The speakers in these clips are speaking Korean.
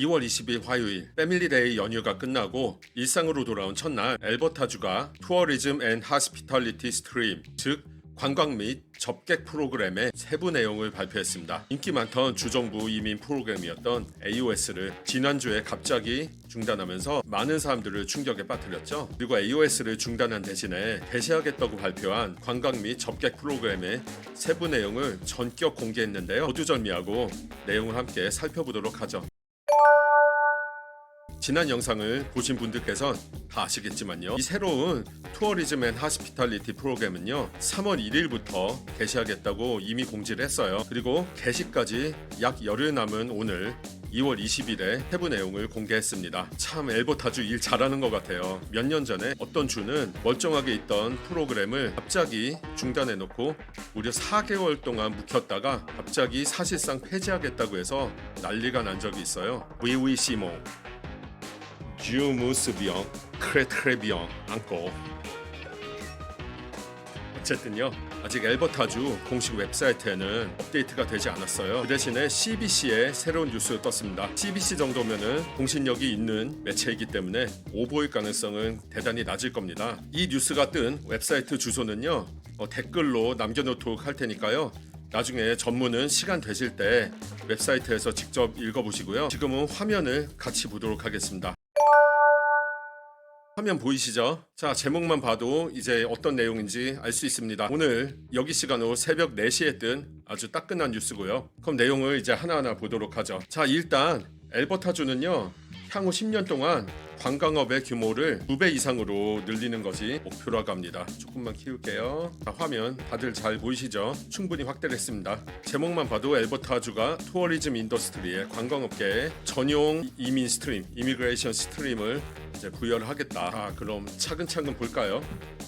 2월 20일 화요일 패밀리데이 연휴가 끝나고 일상으로 돌아온 첫날 엘버타주가 투어리즘 앤 하스피탈리티 스트림, 즉 관광 및 접객 프로그램의 세부 내용을 발표했습니다. 인기 많던 주정부 이민 프로그램이었던 AOS를 지난주에 갑자기 중단하면서 많은 사람들을 충격에 빠뜨렸죠. 그리고 AOS를 중단한 대신에 개시하겠다고 발표한 관광 및 접객 프로그램의 세부 내용을 전격 공개했는데요. 거두절미하고 내용을 함께 살펴보도록 하죠. 지난 영상을 보신 분들께선 다 아시겠지만요, 이 새로운 투어리즘 앤 하스피탈리티 프로그램은요 3월 1일부터 개시하겠다고 이미 공지를 했어요. 그리고 개시까지 약 열흘 남은 오늘 2월 20일에 세부 내용을 공개했습니다. 참 엘버타주 일 잘하는 것 같아요. 몇 년 전에 어떤 주는 멀쩡하게 있던 프로그램을 갑자기 중단해놓고 무려 4개월 동안 묵혔다가 갑자기 사실상 폐지하겠다고 해서 난리가 난 적이 있어요. 위위시모 주무스비앙 크레트레비앙 앙꼬. 어쨌든요, 아직 엘버타주 공식 웹사이트에는 업데이트가 되지 않았어요. 그 대신에 CBC에 새로운 뉴스가 떴습니다. CBC 정도면은 공신력이 있는 매체이기 때문에 오보일 가능성은 대단히 낮을 겁니다. 이 뉴스가 뜬 웹사이트 주소는요 댓글로 남겨놓도록 할 테니까요, 나중에 전문은 시간 되실 때 웹사이트에서 직접 읽어보시고요. 지금은 화면을 같이 보도록 하겠습니다. 화면 보이시죠? 자, 제목만 봐도 이제 어떤 내용인지 알 수 있습니다. 오늘 여기 시간으로 새벽 4시에 뜬 아주 따끈한 뉴스고요. 그럼 내용을 이제 하나하나 보도록 하죠. 자, 일단 엘버타주는요 향후 10년 동안 관광업의 규모를 2배 이상으로 늘리는 것이 목표라고 합니다. 조금만 키울게요. 자, 화면 다들 잘 보이시죠? 충분히 확대를 했습니다. 제목만 봐도 엘버타주가 투어리즘 인더스트리의 관광업계에 전용 이민 스트림, 이미그레이션 스트림을 이제 부여를 하겠다. 자, 그럼 차근차근 볼까요?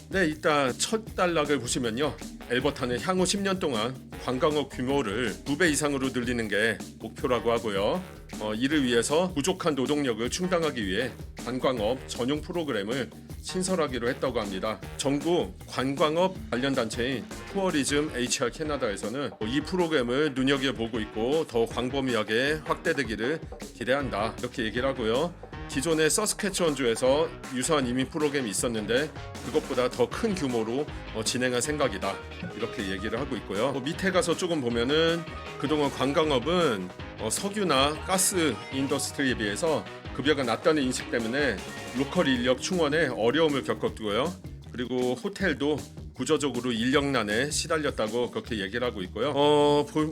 네, 일단 첫 단락을 보시면요, 엘버타는 향후 10년 동안 관광업 규모를 2배 이상으로 늘리는 게 목표라고 하고요. 이를 위해서 부족한 노동력을 충당하기 위해 관광업 전용 프로그램을 신설하기로 했다고 합니다. 전국 관광업 관련 단체인 투어리즘 HR 캐나다에서는 이 프로그램을 눈여겨보고 있고 더 광범위하게 확대되기를 기대한다, 이렇게 얘기를 하고요. 기존의 서스캐치원주에서 유사한 이민 프로그램이 있었는데 그것보다 더 큰 규모로 진행할 생각이다, 이렇게 얘기를 하고 있고요. 밑에 가서 조금 보면은 그동안 관광업은 석유나 가스 인더스트리에 비해서 급여가 낮다는 인식 때문에 로컬 인력 충원에 어려움을 겪었고요. 그리고 호텔도 구조적으로 인력난에 시달렸다고 그렇게 얘기를 하고 있고요.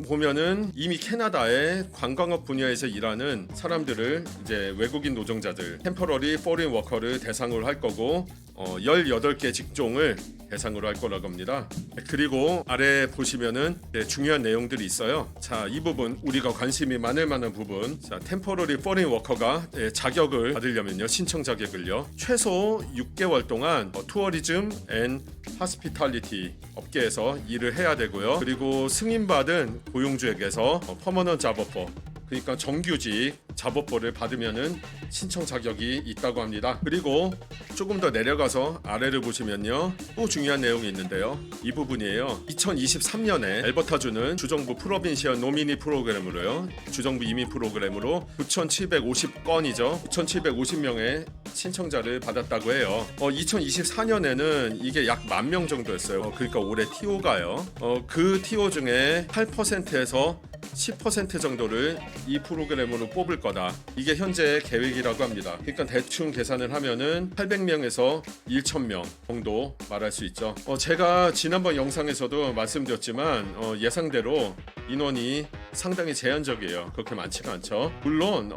보면은 이미 캐나다의 관광업 분야에서 일하는 사람들을 이제 외국인 노동자들, 템퍼러리 포린 워커를 대상으로 할 거고 18개 직종을 대상으로 할 거라고 합니다. 그리고 아래 보시면은 중요한 내용들이 있어요. 자, 이 부분 우리가 관심이 많을 만한 부분. 자, 템퍼러리 포린 워커가 자격을 받으려면요, 신청 자격을요, 최소 6개월 동안 투어리즘 앤 하스피탈리티 업계에서 일을 해야 되고요. 그리고 승인받은 고용주에게서 퍼머넌트 잡업퍼, 그러니까 정규직 잡업보를 받으면은 신청 자격이 있다고 합니다. 그리고 조금 더 내려가서 아래를 보시면요, 또 중요한 내용이 있는데요, 이 부분이에요. 2023년에 엘버타주는 주정부 프로빈시얼 노미니 프로그램으로요, 주정부 이민 프로그램으로 9,750건이죠 9,750명의 신청자를 받았다고 해요. 2024년에는 이게 약 10,000명 정도였어요. 그러니까 올해 TO가요, 그 TO 중에 8%에서 10% 정도를 이 프로그램으로 뽑을 거다, 이게 현재 계획이라고 합니다. 그러니까 대충 계산을 하면은 800명에서 1,000명 정도 말할 수 있죠. 제가 지난번 영상에서도 말씀드렸지만 예상대로 인원이 상당히 제한적이에요. 그렇게 많지가 않죠. 물론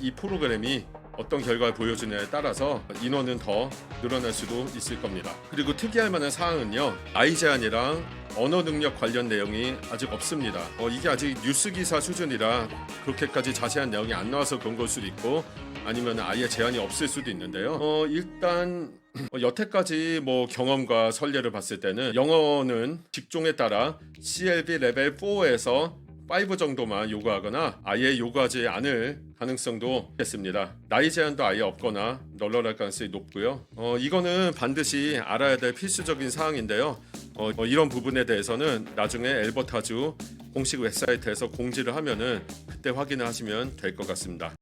이 프로그램이 어떤 결과를 보여주느냐에 따라서 인원은 더 늘어날 수도 있을 겁니다. 그리고 특이할 만한 사항은요, 나이 제한이랑 언어 능력 관련 내용이 아직 없습니다. 이게 아직 뉴스 기사 수준이라 그렇게까지 자세한 내용이 안 나와서 그런 걸 수도 있고, 아니면 아예 제한이 없을 수도 있는데요. 일단 여태까지 경험과 선례를 봤을 때는 영어는 직종에 따라 CLB 레벨 4에서 5 정도만 요구하거나 아예 요구하지 않을 가능성도 있습니다. 나이 제한도 아예 없거나 널널할 가능성이 높고요. 이거는 반드시 알아야 될 필수적인 사항인데요. 이런 부분에 대해서는 나중에 엘버타주 공식 웹사이트에서 공지를 하면은 그때 확인을 하시면 될 것 같습니다.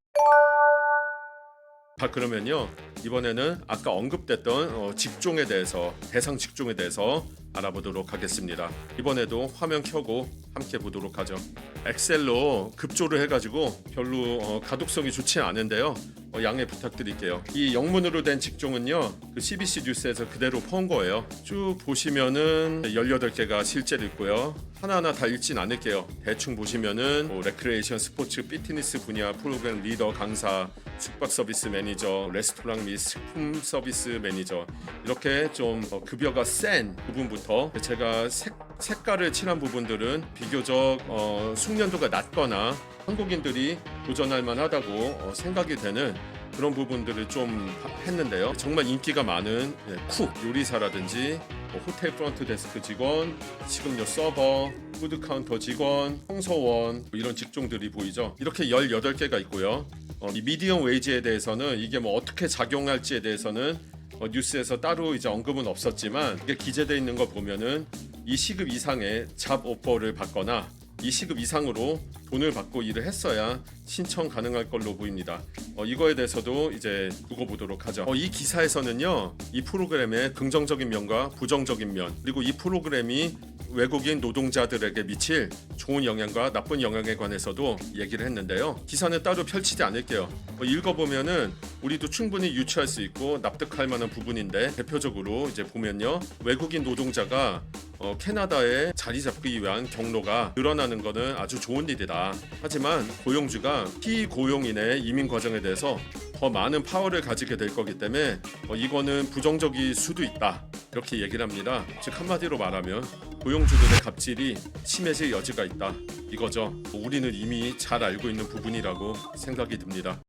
자, 그러면요, 이번에는 아까 언급됐던 직종에 대해서, 대상 직종에 대해서 알아보도록 하겠습니다. 이번에도 화면 켜고 함께 보도록 하죠. 엑셀로 급조를 해가지고 별로 가독성이 좋지 않은데요, 양해 부탁드릴게요. 이 영문으로 된 직종은요, 그 CBC 뉴스에서 그대로 퍼온 거예요. 쭉 보시면은 18개가 실제로 있고요. 하나하나 다 읽진 않을게요. 대충 보시면은 레크레이션, 스포츠, 피트니스 분야 프로그램 리더, 강사, 숙박 서비스 매니저, 레스토랑 및 식품 서비스 매니저, 이렇게 좀 급여가 센 부분부터 제가 색깔을 칠한 부분들은 비교적 숙련도가 낮거나 한국인들이 도전할 만하다고 생각이 되는 그런 부분들을 좀 했는데요. 정말 인기가 많은 쿡, 요리사라든지 호텔 프런트 데스크 직원, 식음료 서버, 푸드 카운터 직원, 청소원, 이런 직종들이 보이죠. 이렇게 18개가 있고요. 이 미디엄 웨이지에 대해서는 이게 뭐 어떻게 작용할지에 대해서는 뉴스에서 따로 이제 언급은 없었지만, 이게 기재되어 있는 거 보면은 이 시급 이상의 잡 오퍼를 받거나 이 시급 이상으로 돈을 받고 일을 했어야 신청 가능할 걸로 보입니다. 이거에 대해서도 이제 두고 보도록 하죠. 이 기사에서는요, 이 프로그램의 긍정적인 면과 부정적인 면, 그리고 이 프로그램이 외국인 노동자들에게 미칠 좋은 영향과 나쁜 영향에 관해서도 얘기를 했는데요. 기사는 따로 펼치지 않을게요. 읽어보면은 우리도 충분히 유추할 수 있고 납득할 만한 부분인데, 대표적으로 이제 보면요, 외국인 노동자가 캐나다에 자리 잡기 위한 경로가 늘어나는 것은 아주 좋은 일이다. 하지만 고용주가 피고용인의 이민 과정에 대해서 더 많은 파워를 가지게 될 거기 때문에 이거는 부정적일 수도 있다, 이렇게 얘기를 합니다. 즉 한마디로 말하면 고용주들의 갑질이 심해질 여지가 있다, 이거죠. 우리는 이미 잘 알고 있는 부분이라고 생각이 듭니다.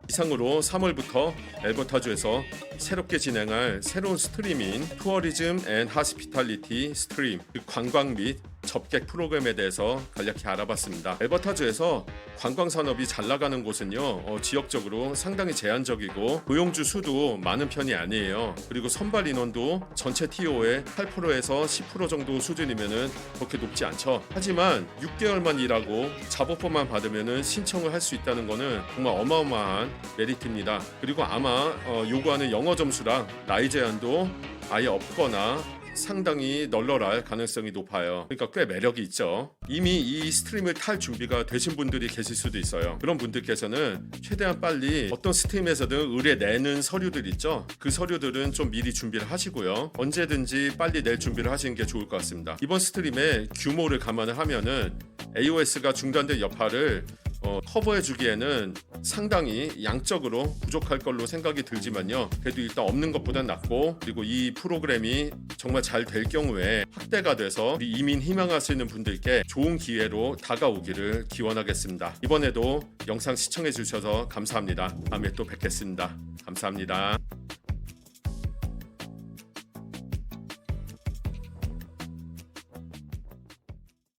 이상으로 3월부터 엘버타주에서 새롭게 진행할 새로운 스트림인 투어리즘 앤 하스피탈리티 스트림, 관광 및 접객 프로그램에 대해서 간략히 알아봤습니다. 엘버타주에서 관광 산업이 잘 나가는 곳은요, 지역적으로 상당히 제한적이고 고용주 수도 많은 편이 아니에요. 그리고 선발 인원도 전체 TO의 8%에서 10% 정도 수준이면은 그렇게 높지 않죠. 하지만 6개월만 일하고 잡오퍼만 받으면은 신청을 할 수 있다는 거는 정말 어마어마한 메리트입니다. 그리고 아마 요구하는 영어 점수랑 나이 제한도 아예 없거나 상당히 널널할 가능성이 높아요. 그러니까 꽤 매력이 있죠. 이미 이 스트림을 탈 준비가 되신 분들이 계실 수도 있어요. 그런 분들께서는 최대한 빨리 어떤 스트림에서든 의뢰내는 서류들 있죠. 그 서류들은 좀 미리 준비를 하시고요. 언제든지 빨리 낼 준비를 하시는 게 좋을 것 같습니다. 이번 스트림의 규모를 감안을 하면은 AOS가 중단된 여파를 커버해 주기에는 상당히 양적으로 부족할 걸로 생각이 들지만요, 그래도 일단 없는 것보단 낫고, 그리고 이 프로그램이 정말 잘 될 경우에 확대가 돼서 우리 이민 희망하시는 분들께 좋은 기회로 다가오기를 기원하겠습니다. 이번에도 영상 시청해 주셔서 감사합니다. 다음에 또 뵙겠습니다. 감사합니다.